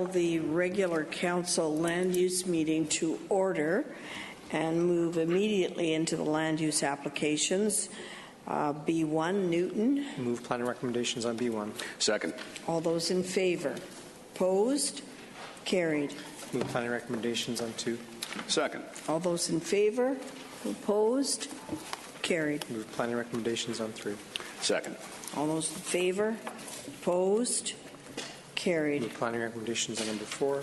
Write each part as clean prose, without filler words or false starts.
call the regular council land use meeting to order and move immediately into the land use applications. B1, Newton. Move planning recommendations on B1. Second. All those in favor? Opposed? Carried. Move planning recommendations on 2. Second. All those in favor? Opposed? Carried. Move planning recommendations on 3. Second. All those in favor? Opposed? Carried. Move planning recommendations on number 4.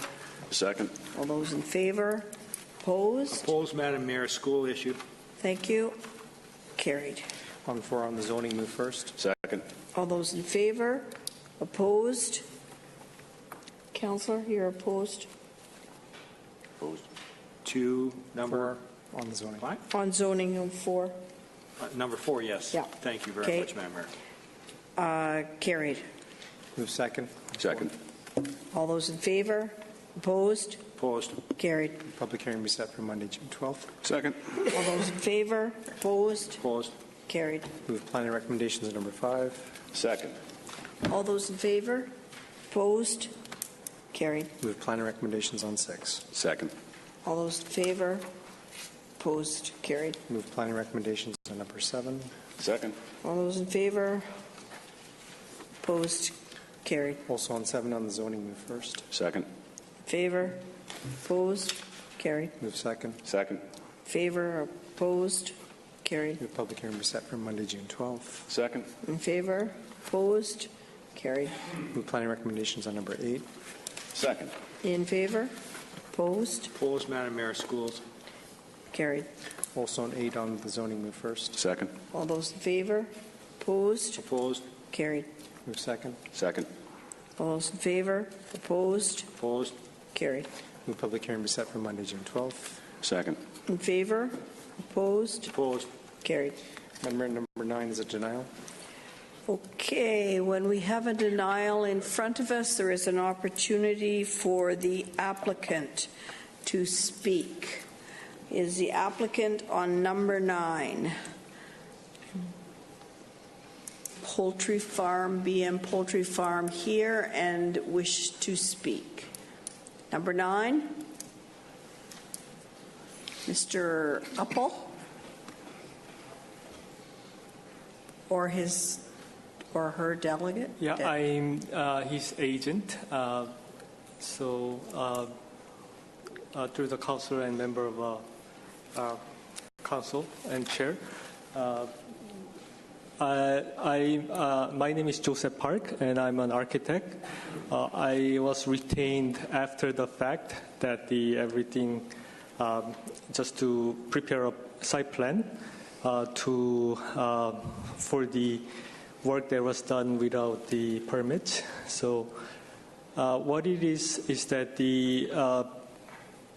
Second. All those in favor? Opposed? Opposed, Madam Mayor. School issue. Thank you. Carried. On 4 on the zoning, move first. Second. All those in favor? Opposed? Councillor, you're opposed? Opposed. 2, number 4 on the zoning. 5? On zoning on 4. Number 4, yes. Yeah. Thank you very Okay. much, Madam Mayor. Carried. Move second. Second. All those in favor? Opposed? Opposed. Carried. Public hearing be set for Monday, June 12th. Second. All those in favor? Opposed? Opposed. Carried. Move planning recommendations on number 5. Second. All those in favor? Opposed? Carried. Move planning recommendations on 6. Second. All those in favor? Opposed? Carried. Move planning recommendations on number 7. Second. All those in favor? Opposed? Carried. Also on 7 on the zoning, move first. Second. Favor? Opposed? Carried. Move second. Second. Favor? Opposed? Carried. Move public hearing be set for Monday, June 12th. Second. In favor? Opposed? Carried. Move planning recommendations on number 8. Second. In favor? Opposed? Opposed, Madam Mayor. Schools. Carried. Also on 8 on the zoning, move first. Second. All those in favor? Opposed? Opposed. Carried. Move second. Second. All those in favor? Opposed? Opposed. Carried. Move public hearing be set for Monday, June 12th. Second. In favor? Opposed? Opposed. Carried. Madam Mayor, number 9 is a denial. Okay, when we have a denial in front of us, there is an opportunity for the applicant to speak. Is the applicant on number 9? Poultry Farm, BM Poultry Farm here and wish to speak. Number 9? Mr. Uppel? Or his or her delegate? Yeah, I'm his agent. Through the council and member of council and chair, my name is Joseph Park, and I'm an architect. I was retained after the fact that everything just to prepare a site plan for the work that was done without the permit. So what it is that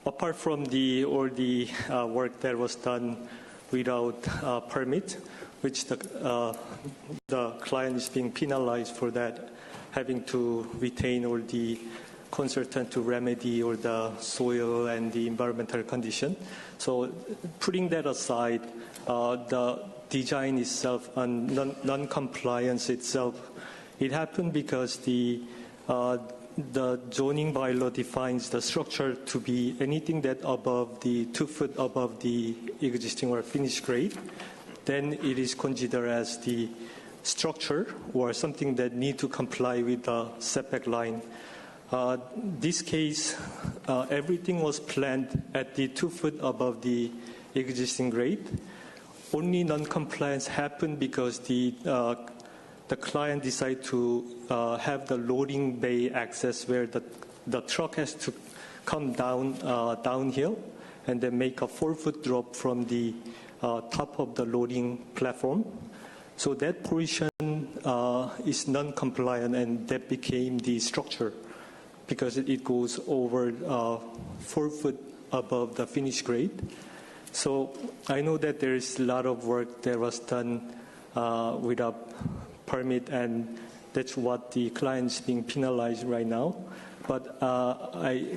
apart from all the work that was done without permit, which the client is being penalized for that, having to retain all the consultant to remedy all the soil and the environmental condition. So putting that aside, the design itself and non-compliance itself, it happened because the zoning bylaw defines the structure to be anything that above the 2 foot above the existing or finished grade, then it is considered as the structure or something that need to comply with the setback line. This case, everything was planned at the 2 foot above the existing grade. Only non-compliance happened because the client decided to have the loading bay access where the truck has to come downhill and then make a 4-foot drop from the top of the loading platform. So that portion is non-compliant, and that became the structure because it goes over 4 foot above the finished grade. So I know that there is a lot of work that was done without permit, and that's what the client is being penalized right now. But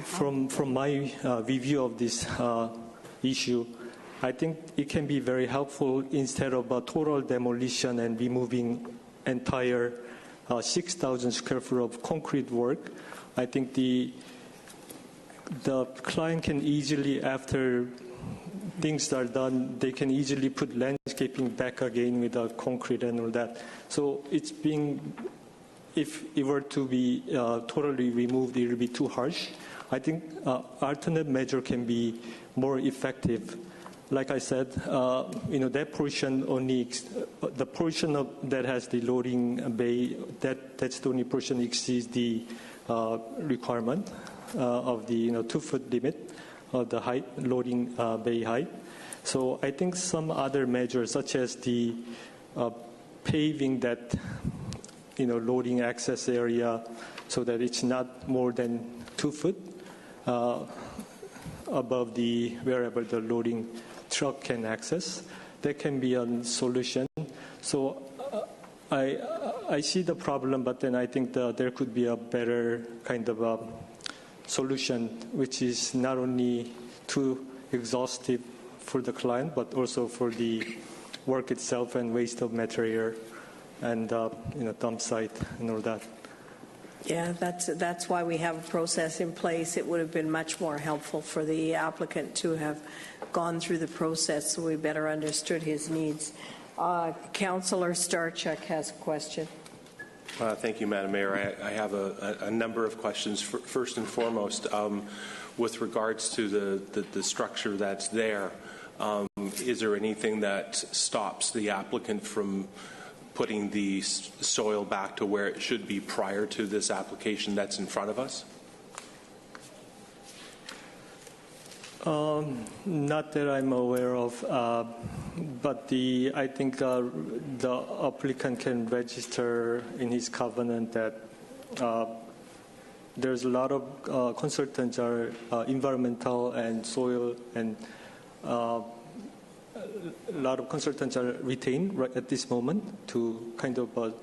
from my review of this issue, I think it can be very helpful instead of a total demolition and removing entire 6,000 square foot of concrete work, I think the client can easily, after things are done, they can easily put landscaping back again without concrete and all that. So it's being, if it were to be totally removed, it will be too harsh. I think alternate measure can be more effective. Like I said, that portion only, the portion that has the loading bay, that's the only portion exceeds the requirement of the 2-foot limit of the height, loading bay height. So I think some other measures, such as the paving that loading access area, so that it's not more than 2 foot above the wherever the loading truck can access, that can be a solution. So I see the problem, but then I think there could be a better kind of solution, which is not only too exhaustive for the client, but also for the work itself and waste of material and dump site and all that. Yeah, that's why we have a process in place. It would have been much more helpful for the applicant to have gone through the process so we better understood his needs. Councillor Starchuk has a question. Thank you, Madam Mayor. I have a number of questions. First and foremost, with regards to the structure that's there, is there anything that stops the applicant from putting the soil back to where it should be prior to this application that's in front of us? Not that I'm aware of, but I think the applicant can register in his covenant that there's a lot of consultants are environmental and soil, and a lot of consultants are retained right at this moment to kind of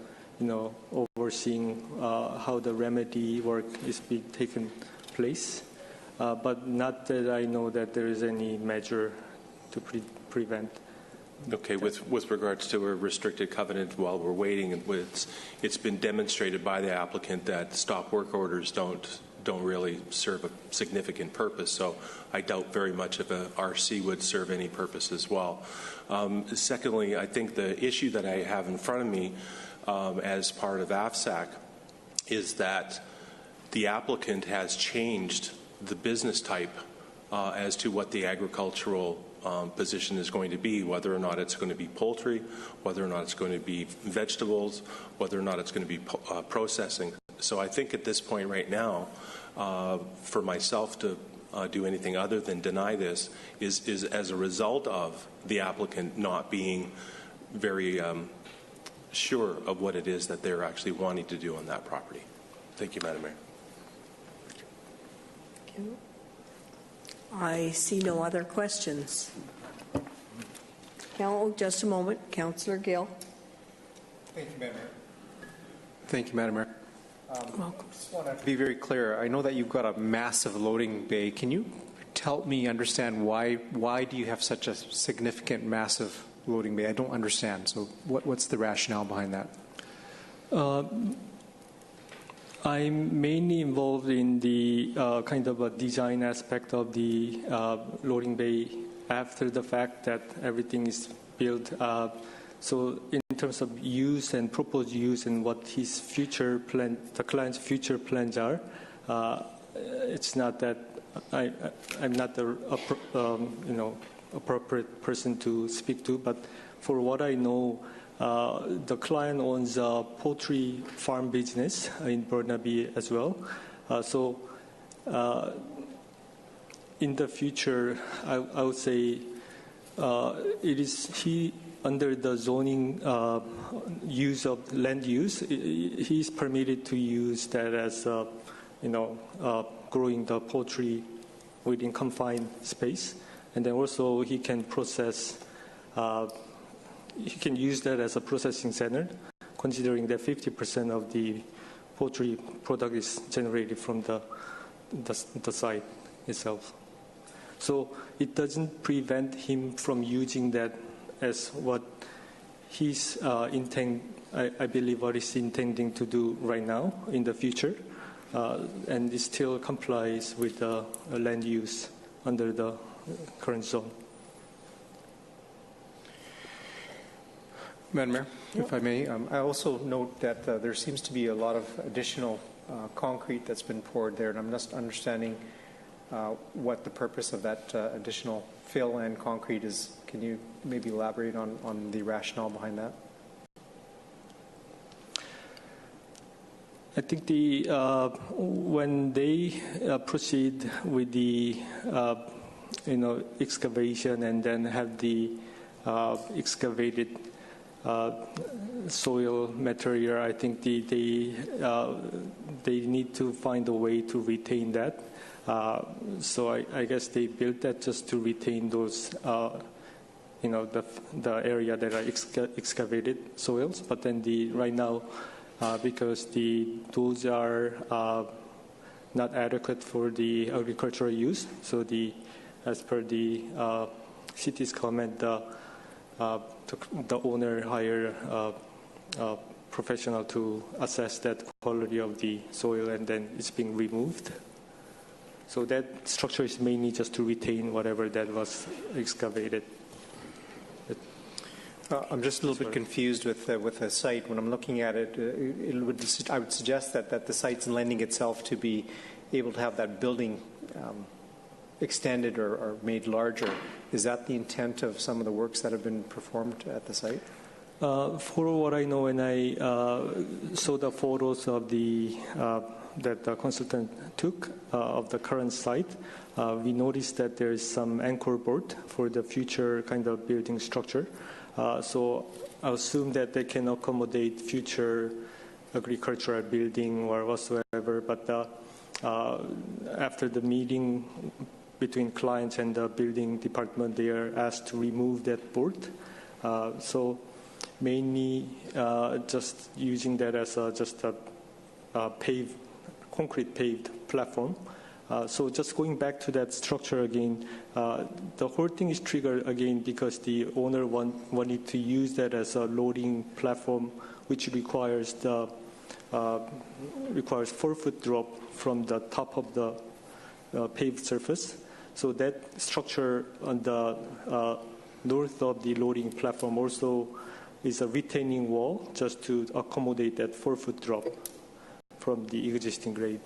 overseeing how the remedy work is being taken place. But not that I know that there is any measure to prevent. Okay, with regards to a restricted covenant, while we're waiting, it's been demonstrated by the applicant that stop work orders don't really serve a significant purpose, so I doubt very much if a RC would serve any purpose as well. Secondly, I think the issue that I have in front of me as part of AFSAC is that the applicant has changed the business type as to what the agricultural position is going to be, whether or not it's going to be poultry, whether or not it's going to be vegetables, whether or not it's going to be processing. So I think at this point right now, for myself to do anything other than deny this is as a result of the applicant not being very sure of what it is that they're actually wanting to do on that property. Thank you, Madam Mayor. I see no other questions. Just a moment. Councillor Gill. Thank you, Madam Mayor. Thank you, Madam Mayor. Welcome. Just want to be very clear. I know that you've got a massive loading bay. Can you help me understand why do you have such a significant, massive loading bay? I don't understand. So what's the rationale behind that? I'm mainly involved in the kind of a design aspect of the loading bay after the fact that everything is built. So in terms of use and proposed use and what his future plan, the client's future plans are, it's not that I'm not the appropriate person to speak to. But for what I know, the client owns a poultry farm business in Burnaby as well. So in the future, I would say it is he under the zoning use of land use. He is permitted to use that as growing the poultry within confined space, and then also he can process. He can use that as a processing center, considering that 50% of the poultry product is generated from the site itself. So it doesn't prevent him from using that as what his intent I believe, what it's intending to do right now in the future, and it still complies with the land use under the current zone. Madam Mayor, if I may, I also note that there seems to be a lot of additional concrete that's been poured there, and I'm just understanding what the purpose of that additional fill and concrete is. Can you maybe elaborate on the rationale behind that? I think when they proceed with the excavation and then have the excavated soil material, I think they need to find a way to retain that. So I guess they built that just to retain those, the area that are excavated soils. But then right now, because those are not adequate for the agricultural use, so as per the city's comment, the owner hire a professional to assess that quality of the soil, and then it's being removed. So that structure is mainly just to retain whatever that was excavated. I'm just a little bit confused with the site. When I'm looking at it, I would suggest that the site's lending itself to be able to have that building extended or made larger. Is that the intent of some of the works that have been performed at the site? For what I know, when I saw the photos of that the consultant took of the current site, we noticed that there is some anchor board for the future kind of building structure. So I assume that they can accommodate future agricultural building or whatsoever. But after the meeting between clients and the building department, they are asked to remove that board. So mainly just using that as just a concrete paved platform. So just going back to that structure again, the whole thing is triggered again because the owner wanted to use that as a loading platform, which requires 4-foot drop from the top of the paved surface. So that structure on the north of the loading platform also is a retaining wall just to accommodate that 4-foot drop from the existing grade.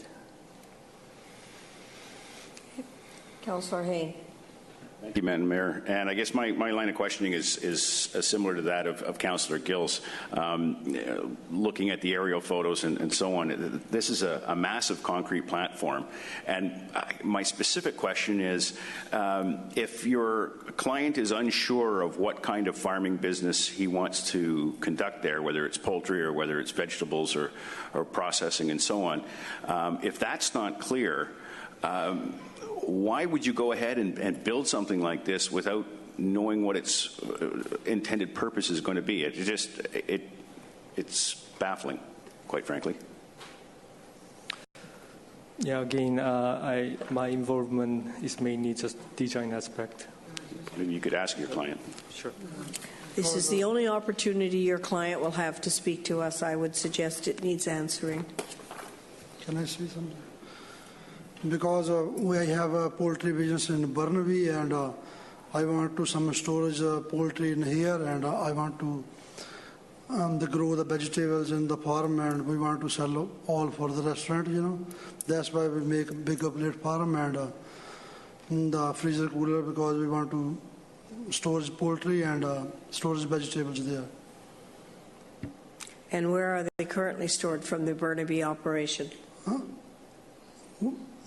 Councillor Hain. Thank you, Madam Mayor. And I guess my line of questioning is similar to that of Councillor Gill's. Looking at the aerial photos and so on, this is a massive concrete platform. And my specific question is, if your client is unsure of what kind of farming business he wants to conduct there, whether it's poultry or whether it's vegetables or processing and so on, if that's not clear, why would you go ahead and build something like this without knowing what its intended purpose is going to be? It's baffling, quite frankly. Yeah, again, my involvement is mainly just design aspect. Maybe you could ask your client. Sure. This is the only opportunity your client will have to speak to us. I would suggest it needs answering. Can I say something? Because we have a poultry business in Burnaby, and I want to some storage poultry in here, and I want to grow the vegetables in the farm, and we want to sell all for the restaurant, That's why we make a big uplet farm and the freezer cooler, because we want to store poultry and storage vegetables there. And where are they currently stored from the Burnaby operation?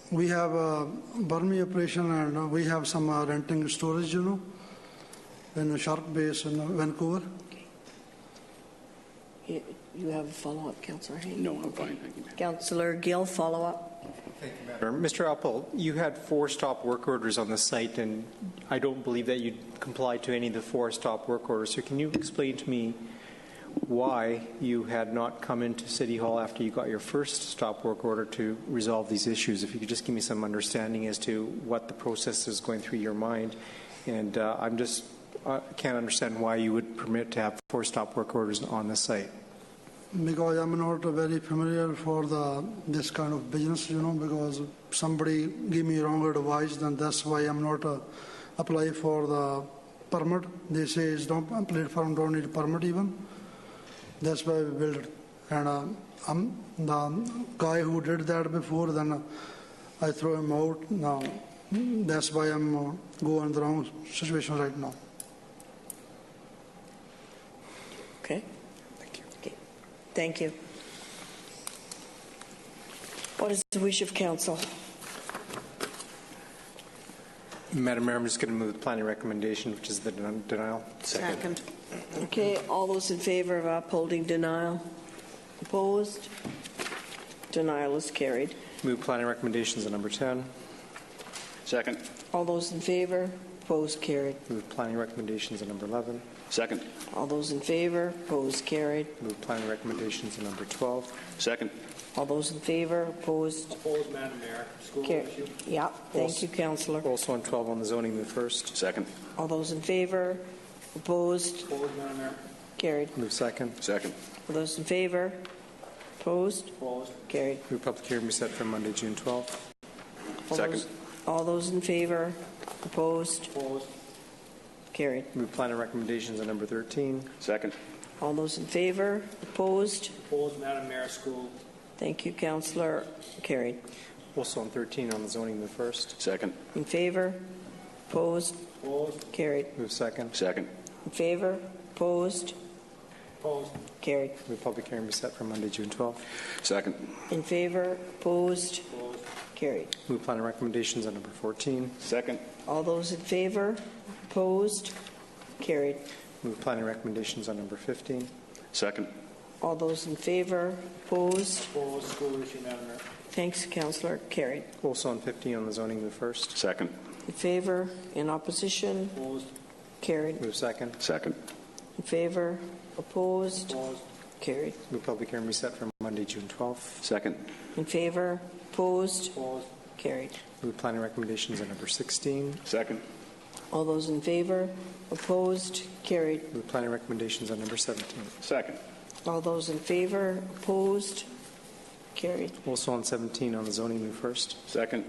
We have a Burnaby operation, and we have some renting storage, in a Shark Base in Vancouver. You have a follow-up, Councillor Hain? No, I'm fine. Thank you. Councillor Gill, follow-up. Thank you, Madam. Mr. Appel, you had 4 stop work orders on the site, and I don't believe that you complied to any of the 4 stop work orders. So can you explain to me why you had not come into City Hall after you got your first stop work order to resolve these issues? If you could just give me some understanding as to what the process is going through your mind. And I can't understand why you would permit to have 4 stop work orders on the site. because I'm not very familiar for this kind of business, because somebody give me wrong advice, then that's why I'm not apply for the permit. They say it's don't platform don't need permit even. That's why we built it. And I'm the guy who did that before, then I throw him out. Now that's why I'm going the wrong situation right now. Okay. Okay. Thank you. What is the wish of council? Madam Mayor, I'm just going to move the planning recommendation, which is the denial. Second. Okay, all those in favor of upholding denial? Opposed? Denial is carried. Move planning recommendations on number 10. Second. All those in favor? Opposed? Carried. Move planning recommendations on number 11. Second. All those in favor? Opposed? Carried. Move planning recommendations on number 12. Second. All those in favor? Opposed? Opposed, Madam Mayor. School Carried. issue. Yeah, thank you, councillor. Also on 12 on the zoning, move first. Second. All those in favor? Opposed? Opposed, Madam Mayor. Carried. Move second. Second. All those in favor? Opposed? Opposed. Carried. Move public hearing be set for Monday, June 12th. Second. All those in favor? Opposed? Opposed. Carried. Move planning recommendations on number 13. Second. All those in favor? Opposed? Opposed, Madam Mayor. School. Thank you, councillor. Carried. Also on 13 on the zoning, move first. Second. In favor? Opposed? Opposed. Carried. Move second. Second. In favor? Opposed? Opposed. Carried. Move public hearing be set for Monday, June 12th. Second. In favor? Opposed? Opposed. Carried. Move planning recommendations on number 14. Second. All those in favor? Opposed? Carried. Move planning recommendations on number 15. Second. All those in favor? Opposed? Opposed. School issue, Madam Mayor. Thanks, councillor. Carried. Also on 15 on the zoning, move first. Second. In favor? In opposition? Opposed. Carried. Move second. Second. In favor? Opposed? Opposed. Carried. Move public hearing be set for Monday, June 12th. Second. In favor? Opposed? Opposed. Carried. Move planning recommendations on number 16. Second. All those in favor? Opposed? Carried. Move planning recommendations on number 17. Second. All those in favor? Opposed? Carried. Also on 17 on the zoning, move first. Second.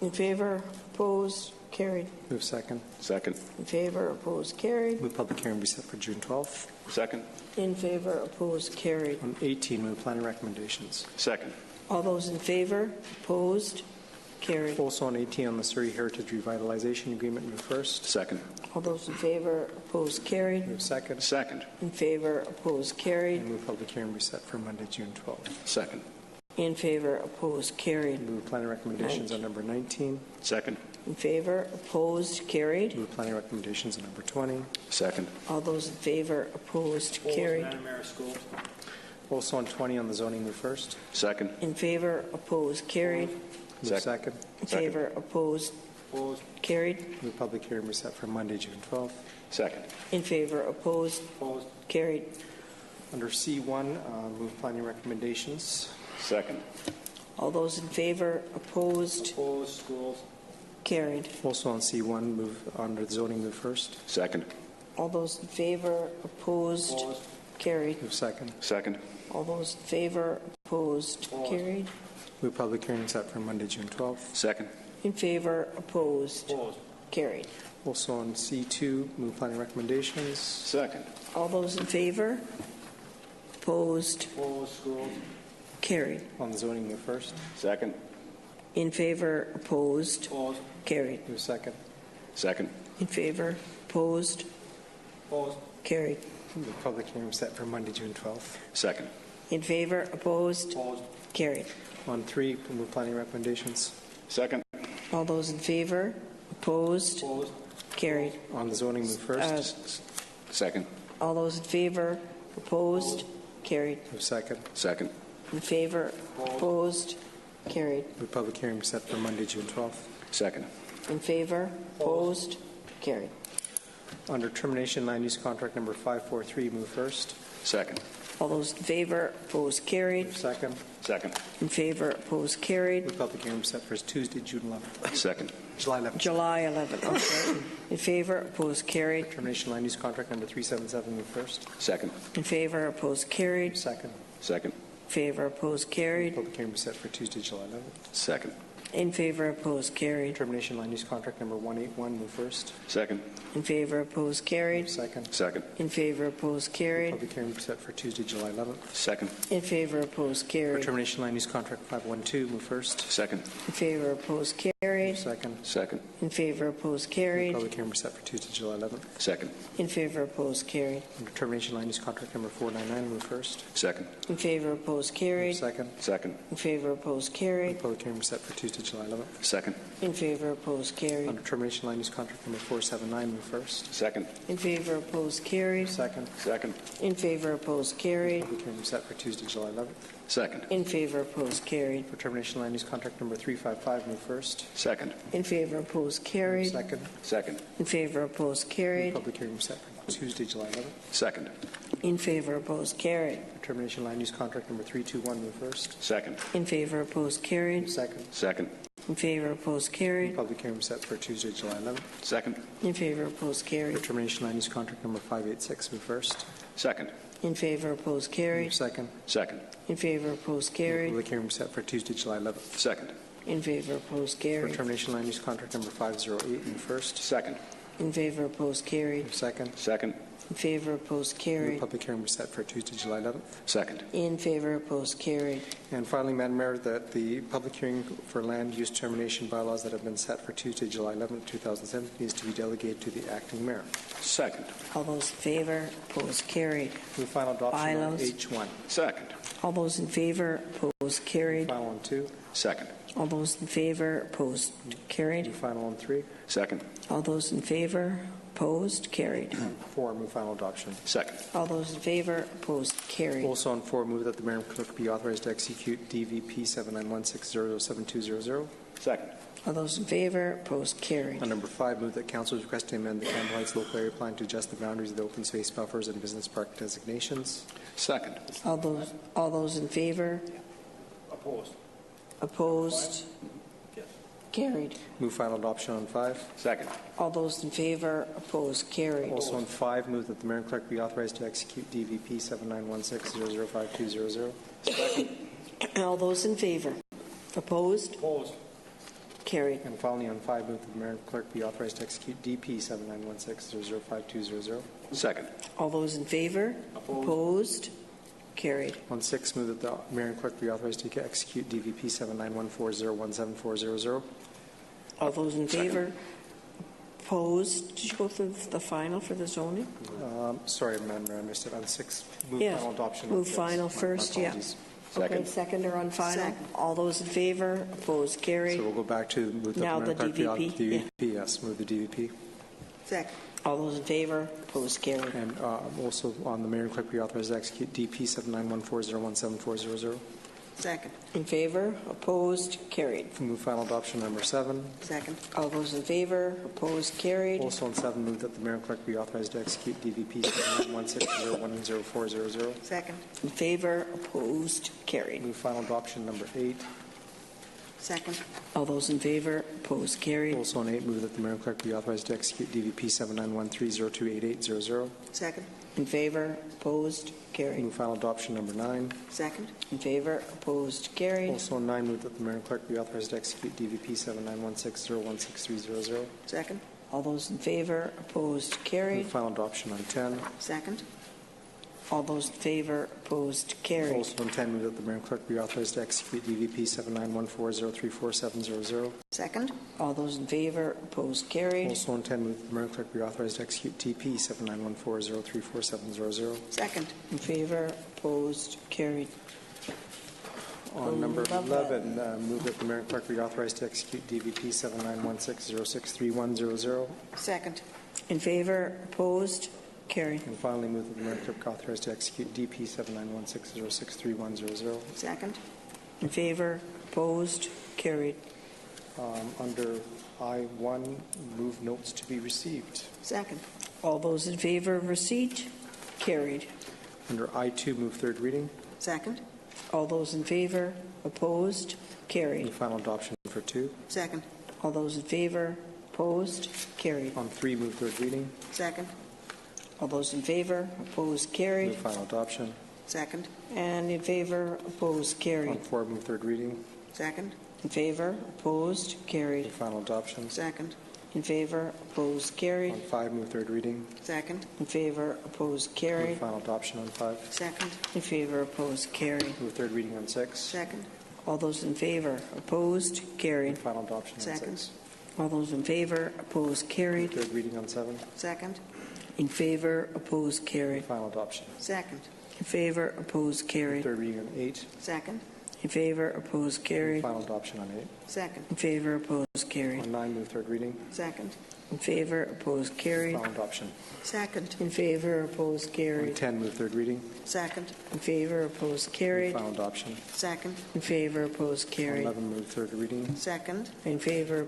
In favor? Opposed? Carried. Move second. Second. In favor? Opposed? Carried. Move public hearing be set for June 12th. Second. In favor? Opposed? Carried. On 18, move planning recommendations. Second. All those in favor? Opposed? Carried. Also on 18 on the Surrey Heritage Revitalization Agreement, move first. Second. All those in favor? Opposed? Carried. Move second. Second. In favor? Opposed? Carried. And move public hearing be set for Monday, June 12th. Second. In favor? Opposed? Carried. Move planning recommendations on number 19. Second. In favor? Opposed? Carried. Move planning recommendations on number 20. Second. All those in favor? Opposed? Opposed, Carried. Madam Mayor. School. Also on 20 on the zoning, move first. Second. In favor? Opposed? Carried. Move Second. second. In Second. favor? Opposed? Opposed. Carried. Move public hearing be set for Monday, June 12th. Second. In favor? Opposed? Opposed. Carried. Under C1, move planning recommendations. Second. All those in favor? Opposed? Opposed. Schools. Carried. Also on C1, move under the zoning, move first. Second. All those in favor? Opposed? Opposed. Carried. Move second. Second. All those in favor? Opposed? Opposed. Carried. Move public hearing set for Monday, June 12th. Second. In favor? Opposed? Opposed. Carried. Also on C2, move planning recommendations. Second. All those in favor? Opposed? Opposed. Schools. Carried. On the zoning, move first. Second. In favor? Opposed? Opposed. Carried. Move second. Second. In favor? Opposed? Opposed. Carried. Move public hearing set for Monday, June 12th. Second. In favor? Opposed? Opposed. Carried. On 3, move planning recommendations. Second. All those in favor? Opposed? Opposed. Carried. On the zoning, move first. Second. All those in favor? Opposed? Carried. Move second. Second. In favor? Opposed? Carried. Move public hearing set for Monday, June 12th. Second. In favor? Opposed? Carried. Under termination land use contract number 543, move first. Second. All those in favor? Opposed? Carried. Move second. Second. In favor? Opposed? Carried. Move public hearing set for Tuesday, June 11th. Second. July 11th. July 11th. Okay. In favor? Opposed? Carried. Termination land use contract number 377, move first. Second. In favor? Opposed? Carried. Move second. Second. Favor, opposed, carried. Public hearing be set for Tuesday, July 11th. Second. In favor, opposed, carried. Termination land use contract number 181, move first. Second. In favor, opposed, carried. Second. Second. In favor, opposed, carried. Public hearing be set for Tuesday, July 11th. Second. In favor, opposed, For carried. termination land use contract 512, move first. Second. In favor, opposed, carried. Second. Second. In favor, opposed, carried. Public hearing be set for Tuesday, July 11th. Second. In favor, opposed, carried. Under termination land use contract number 499, move first. Second. In favor, opposed, carried. Second. Second. In favor, opposed, carried. Public hearing be set for Tuesday, July 11th. Second. In favor, opposed, carried. Under termination land use contract number 479, move first. Second. In favor, opposed, carried. Second. Second. In favor, opposed, carried. Public hearing be set for Tuesday, July 11th. Second. In favor, opposed, carried. For termination land use contract number 355, move first. Second. In favor, opposed, carried. Second. Second. In favor, opposed, carried. Public hearing be set for Tuesday, July 11th. Second. In favor, opposed, carried. For termination land use contract number 321, move first. Second. In favor, opposed, carried. Second. Second. In favor, opposed, carried. Public hearing be set for Tuesday, July 11th. Second. In favor, opposed, For carried. termination land use contract number 586, move first. Second. In favor, opposed, carried. Second. Second. In favor, opposed, carried. Public hearing be set for Tuesday, July 11th. Second. In favor, opposed, For carried. termination land use contract number 508, move first. Second. In favor, opposed, carried. Second. Second. In favor, opposed, carried. Public hearing be set for Tuesday, July 11th. Second. In favor, opposed, carried. And finally, Madam Mayor, that the public hearing for land use termination bylaws that have been set for Tuesday, July 11th, 2007 needs to be delegated to the acting mayor. Second. All those in favor, opposed, carried. Move final adoption on Bylaws. H1. Second. All those in favor, opposed, carried. Final on 2. Second. All those in favor, opposed, carried. Move final on 3. Second. All those in favor, opposed, carried. 4, move final adoption. Second. All those in favor, opposed, carried. Also on 4, move that the mayor and clerk be authorized to execute DVP 7916007200. Second. All those in favor, opposed, carried. On number 5, move that council is requested to amend the Campbell Heights local area plan to adjust the boundaries of the open space buffers and business park designations. Second. All those in favor, Opposed. opposed, carried. Move final adoption on 5. Second. All those in favor, opposed, carried. Also on 5, move that the mayor and clerk be authorized to execute DVP 7916005200. All those in favor, opposed, Opposed. carried. And finally, on 5, move that the mayor and clerk be authorized to execute DP 7916005200. Second. All those in favor, opposed, carried. On 6, move that the mayor and clerk be authorized to execute DVP 7914017400. All those in favor, opposed. Did you go through the final for the zoning? Sorry, Madam Mayor, I missed it. On 6, move Yes. final adoption. Move Yes, final my first, yeah. apologies. Okay, Second. second or on final? All those in favor, opposed, carried. So we'll go back to move that Now the mayor and the clerk be DVP, DVP, yes, move the DVP. Second. All those in favor, opposed, carried. And also on the mayor and clerk be authorized to execute DP 7914017400. Second. In favor, opposed, carried. Move final adoption number 7. Second. All those in favor, opposed, carried. Also on 7, move that the mayor and clerk be authorized to execute DVP 7916010400. Second. In favor, opposed, carried. Move final adoption number 8. Second. All those in favor, opposed, carried. Also on 8, move that the mayor and clerk be authorized to execute DVP 7913028800. Second. In favor, opposed, carried. Move final adoption number 9. Second. In favor, opposed, carried. Also on 9, move that the mayor and clerk be authorized to execute DVP 7916016300. Second. All those in favor, opposed, Move carried. final adoption on 10. Second. All those in favor, opposed, carried. Also on 10, move that the mayor and clerk be authorized to execute DVP 7914034700. Second. All those in favor, opposed, carried. Also on 10, move that the mayor and clerk be authorized to execute TP 7914034700. Second. In favor, opposed, carried. On number 11, move that the mayor and clerk be authorized to execute DVP 7916063100. Second. In favor, opposed, carried. And finally, move that the mayor and clerk authorized to execute DP 7916063100. Second. In favor, opposed, carried. Under I1, move notes to be received. Second. All those in favor of receipt, carried. Under I2, move third reading. Second. All those in favor, opposed, carried. Move final adoption for 2. Second. All those in favor, opposed, carried. On 3, move third reading. Second. All those in favor, opposed, Move carried. final adoption. Second. And in favor, opposed, On carried. 4, move third reading. Second. In favor, opposed, carried. Move final adoption. Second. In favor, opposed, On carried. 5, move third reading. Second. In favor, opposed, Move carried. final adoption on 5. Second. In favor, opposed, carried. Move third reading on 6. Second. All those in favor, opposed, Move carried. final adoption on Second. 6. All those in favor, opposed, Move carried. third reading on 7. Second. In favor, opposed, Move carried. final adoption. Second. In favor, opposed, Move carried. third reading on 8. Second. In favor, opposed, Move carried. final adoption on 8. Second. In favor, opposed, carried. On 9, move third reading. Second. In favor, opposed, carried. Final adoption. Second. In favor, opposed, On carried. 10, move third reading. Second. In favor, opposed, Move carried. final adoption. Second. In favor, opposed, On carried. 11, move third reading. Second. In favor.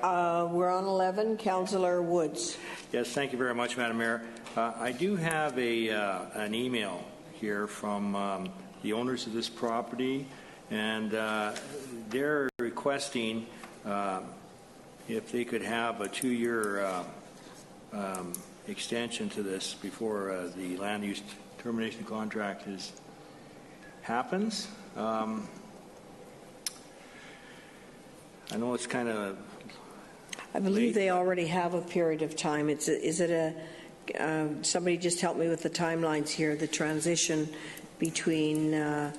We're on 11. Councillor Woods. Yes, thank you very much, Madam Mayor. I do have an email here from the owners of this property, and they're requesting if they could have a 2-year extension to this before the land use termination contract happens. I know it's kind of I believe they already have a period of time. Is it somebody just help me with the timelines here, the transition between the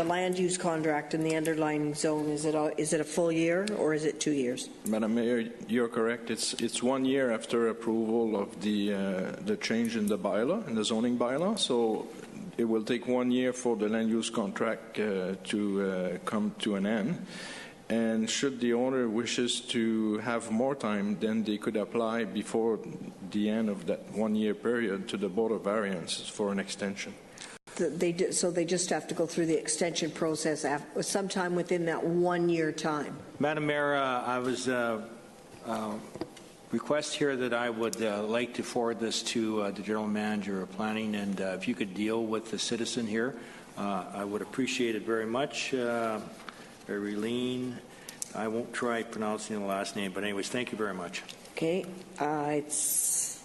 land use contract and the underlying zone. Is it a full year or is it 2 years? Madam Mayor, you're correct. It's 1 year after approval of the change in the bylaw, in the zoning bylaw. So it will take 1 year for the land use contract to come to an end. And should the owner wishes to have more time, then they could apply before the end of that 1 year period to the Board of Variances for an extension. So they just have to go through the extension process sometime within that 1 year time. Madam Mayor, I was request here that I would like to forward this to the General Manager of Planning, and if you could deal with the citizen here, I would appreciate it very much. Eileen, I won't try pronouncing the last name, but anyways, thank you very much. Okay, it's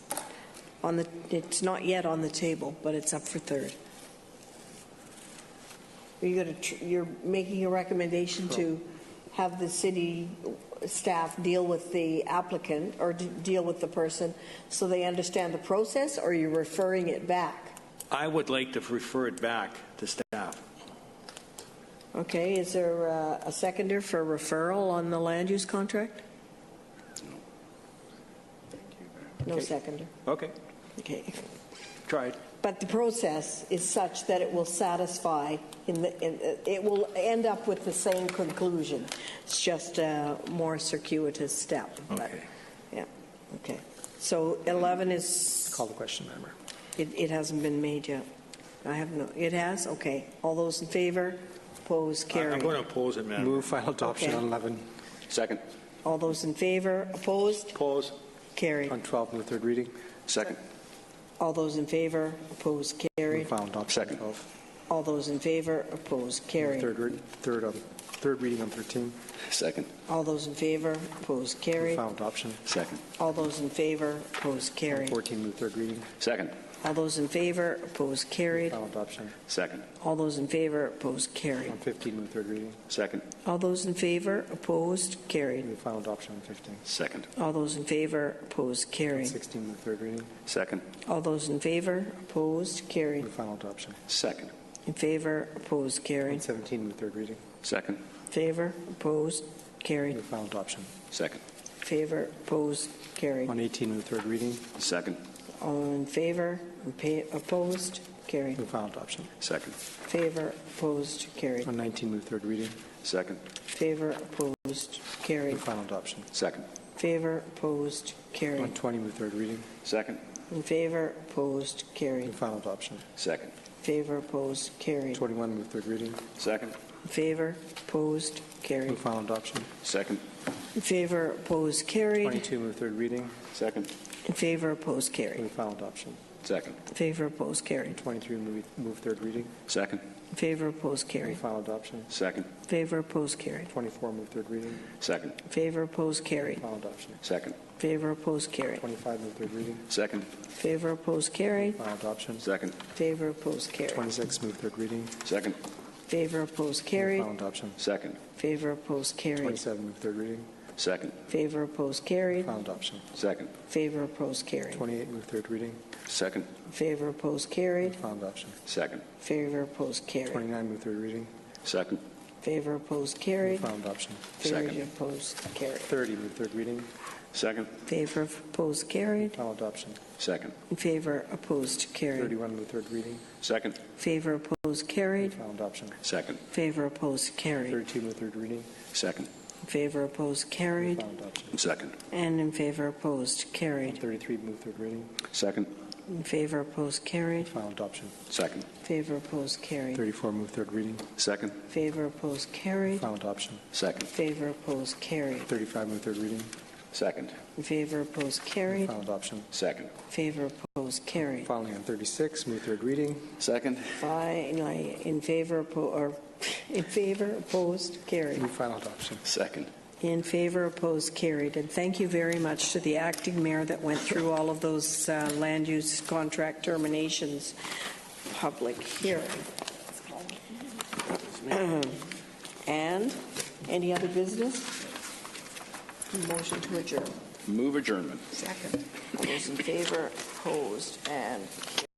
not yet on the table, but it's up for third. You're making a recommendation to have the city staff deal with the applicant or deal with the person so they understand the process, or you're referring it back? I would like to refer it back to staff. Okay, is there a seconder for referral on the land use contract? No seconder. Okay, Okay. tried. But the process is such that it will satisfy, it will end up with the same conclusion. It's just a more circuitous step. Okay. Yeah, okay. So 11 is, Call the question, Member. it hasn't been made yet. It has? Okay. All those in favor? Opposed? I'm Carried. going to oppose it, Madam. Move final adoption Okay. on 11. Second. All those in favor? Opposed? Oppose. Carried. On 12, move third reading. Second. All those in favor? Opposed? Move Carried. final adoption on Second. 12. All those in favor? Opposed? Move Carried. third reading on 13. Second. All those in favor? Opposed? Move Carried. final adoption. Second. All those in favor? Opposed? On Carried. 14, move third reading. Second. All those in favor? Opposed? Carried. Final adoption. Second. All those in favor? Opposed? Carried. On 15, move third reading. Second. All those in favor? Opposed? Carried. Move final adoption on 15. Second. All those in favor? Opposed? On Carried. 16, move third reading. Second. All those in favor? Opposed? Carried. Move final adoption. Second. In favor? Opposed? On Carried. 17, move third reading. Second. Favor? Opposed? Carried. Move final adoption. Second. Favor? Opposed? Carried. On 18, move third reading. Second. All in favor? Opposed? Carried. Move final adoption. Second. Favor? Opposed? Carried. On 19, move third reading. Second. Favor? Opposed? Carried. Move final adoption. Second. Favor? Opposed? On Carried. 20, move third reading. Second. In favor? Opposed? Carried. Move final adoption. Second. Favor? Opposed? Carried. 21, move third reading. Second. In favor? Opposed? Carried. Move final adoption. Second. In favor? Opposed? Carried. 22, move third reading. Second. In favor? Opposed? Carried. Move final adoption. Second. In favor, opposed, carried. 23, move third reading. Second. In favor, opposed, Move carried. final adoption. Second. In favor, opposed, carried. 24, move third reading. Second. In favor, opposed, carried. Final adoption. Second. In favor, opposed, carried. 25, move third reading. Second. In favor, opposed, carried. Final adoption. Second. In favor, opposed, carried. 26, move third reading. Second. In favor, opposed, Move carried. final adoption. Second. In favor, opposed, carried. 27, move third reading. Second. In favor, opposed, carried. Final adoption. Second. In favor, opposed, carried. 28, move third reading. Second. In favor, opposed, carried. Final adoption. Second. In favor, opposed, carried. 29, move third reading. Second. In favor, opposed, Move carried. final adoption. In favor, Second. opposed, carried. 30, move third reading. Second. In favor, opposed, carried. Final adoption. Second. In favor, opposed, carried. 31, move third reading. Second. In favor, opposed, carried. Final adoption. Second. In favor, opposed, carried. 32, move third reading. Second. In favor, opposed, carried. Final adoption. Second. And in favor, opposed, carried. 33, move third reading. Second. In favor, opposed, carried. Final adoption. Second. In favor, opposed, carried. 34, move third reading. Second. In favor, opposed, carried. Final adoption. Second. In favor, opposed, carried. 35, move third reading. Second. In favor, opposed, carried. Final adoption. Second. In favor, opposed, carried. Finally, on 36, move third reading. Second. Finally, in favor, opposed, carried. Move final adoption. Second. In favor, opposed, carried. And thank you very much to the acting mayor that went through all of those land use contract terminations public hearing. And any other business? Motion to adjourn. Move adjournment. Second. All those in favor, opposed, and